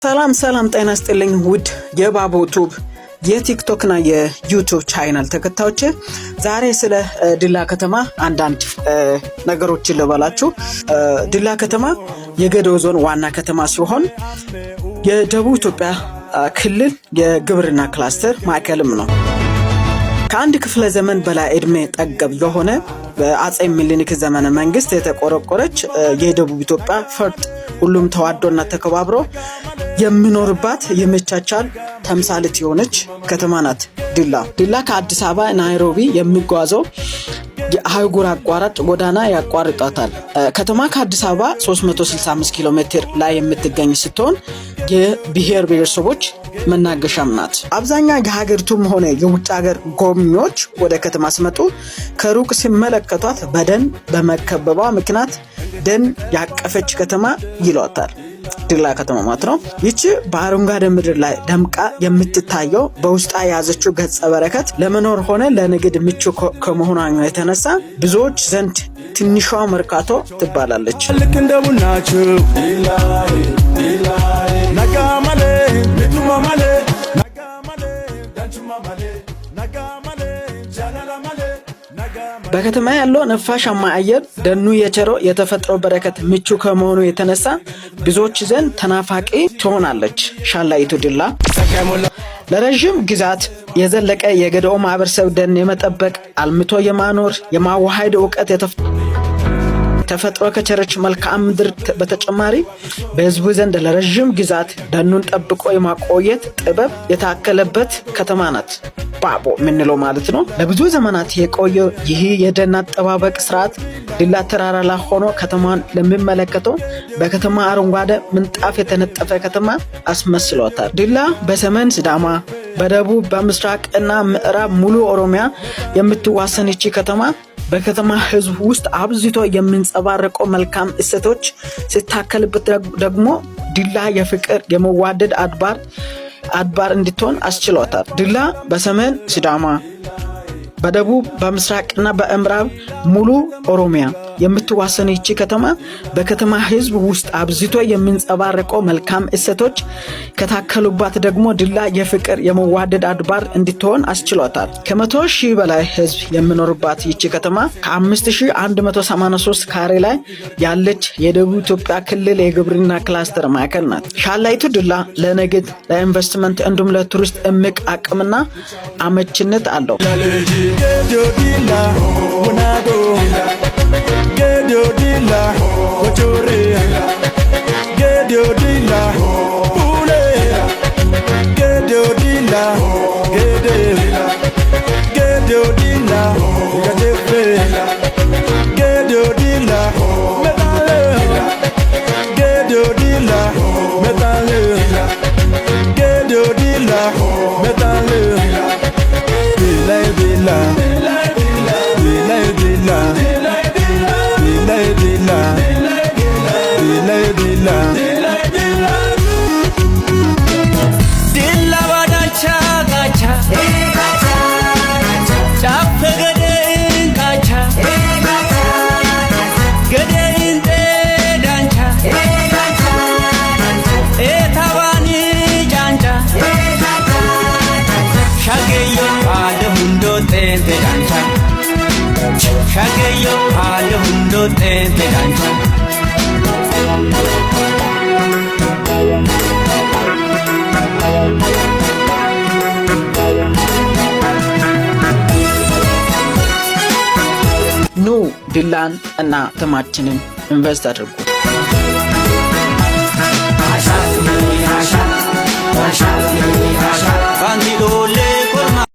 ሰላም ጤና ይስጥልኝ ውድ የባቦ ቱብ የቲክቶክ እና የዩቲዩብ ቻናል ተከታዮች ዛሬ ስለ ድላ ከተማ አንዳንድ ነገሮችን ልበላችሁ። ድላ ከተማ የገዶ ዞን ዋና ከተማ ሲሆን የደቡብ ኢትዮጵያ ክልል የግብርና ክላስተር ማዕከልም ነው። ከአንድ ክፍለ ዘመን በላይ እድሜ ጠገብ የሆነ በአጼ ምኒልክ ዘመነ መንግስት የተቆረቆረች የደቡብ ኢትዮጵያ ፈርጥ ሁሉም ተዋዶና ተከባብሮ የሚኖርባት የመቻቻል ተምሳሌት የሆነች ከተማ ናት። ድላ ከአዲስ አበባ ናይሮቢ የሚጓዘው የአህጉር አቋራጭ ጎዳና ያቋርጣታል። ከተማ ከአዲስ አበባ 365 ኪሎ ሜትር ላይ የምትገኝ ስትሆን የብሔር ብሔረሰቦች መናገሻም ናት። አብዛኛው የሀገሪቱም ሆነ የውጭ ሀገር ጎብኚዎች ወደ ከተማ ሲመጡ ከሩቅ ሲመለከቷት በደን በመከበቧ ምክንያት ደን ያቀፈች ከተማ ይሏታል። ድላ ከተማ ማለት ነው። ይቺ በአረንጓዴ ምድር ላይ ደምቃ የምትታየው በውስጧ የያዘችው ገጸ በረከት ለመኖር ሆነ ለንግድ ምቹ ከመሆኗ የተነሳ ብዙዎች ዘንድ ትንሿ መርካቶ ትባላለች። ልክ እንደ ቡናችሁ ነጋማሌ ሚቱማማሌ ነጋማሌ ዳንቹማማሌ ነጋማሌ ጃላላማሌ። በከተማ ያለው ነፋሻማ አየር ደኑ የቸሮ የተፈጥሮ በረከት ምቹ ከመሆኑ የተነሳ ብዙዎች ዘንድ ተናፋቂ ትሆናለች። ሻላይቱ ድላ ለረጅም ግዛት የዘለቀ የገዶ ማህበረሰብ ደን የመጠበቅ አልምቶ የማኖር የማዋሃድ ዕውቀት ተፈጥሮ ከቸረች መልካም ምድር በተጨማሪ በህዝቡ ዘንድ ለረጅም ግዛት ደኑን ጠብቆ የማቆየት ጥበብ የታከለበት ከተማ ናት። ባቦ ምንለው ማለት ነው። ለብዙ ዘመናት የቆየ ይህ የደን አጠባበቅ ስርዓት ድላ ተራራ ላይ ሆኖ ከተማን ለሚመለከተው በከተማ አረንጓዴ ምንጣፍ የተነጠፈ ከተማ አስመስሏታል። ድላ በሰሜን ሲዳማ፣ በደቡብ በምስራቅ እና ምዕራብ ሙሉ ኦሮሚያ የምትዋሰን ይቺ ከተማ በከተማ ህዝብ ውስጥ አብዝቶ የሚንጸባረቀው መልካም እሴቶች ሲታከልበት ደግሞ ድላ የፍቅር የመዋደድ አድባር እንድትሆን አስችሏታል። ድላ በሰሜን ሲዳማ፣ በደቡብ በምስራቅና በምዕራብ ሙሉ ኦሮሚያ የምትዋሰን ይቺ ከተማ በከተማ ህዝብ ውስጥ አብዝቶ የሚንጸባረቀው መልካም እሴቶች ከታከሉባት ደግሞ ድላ የፍቅር የመዋደድ አድባር እንድትሆን አስችሏታል። ከ100,000 በላይ ህዝብ የሚኖርባት ይቺ ከተማ ከ5183 ካሬ ላይ ያለች የደቡብ ኢትዮጵያ ክልል የግብርና ክላስተር ማዕከል ናት። ሻላይቱ ድላ ለንግድ፣ ለኢንቨስትመንት እንዲሁም ለቱሪስት እምቅ አቅምና አመችነት አለው። Gedio dila, kochore. Gedio dila, bule. Gedio dila, gede. Gedio dila, gajefe. Gedio dila, metale. Gedio dila, metale. Gedio dila, metale. Dila dila, dila dila. Dilla wadancha gacha chape gede gacha gede inde dancha etawani janja shageyo ade hundo tete dancha shageyo ade hundo tete dancha. ኑ ድላን እና ከተማችንን ኢንቨስት አድርጉ።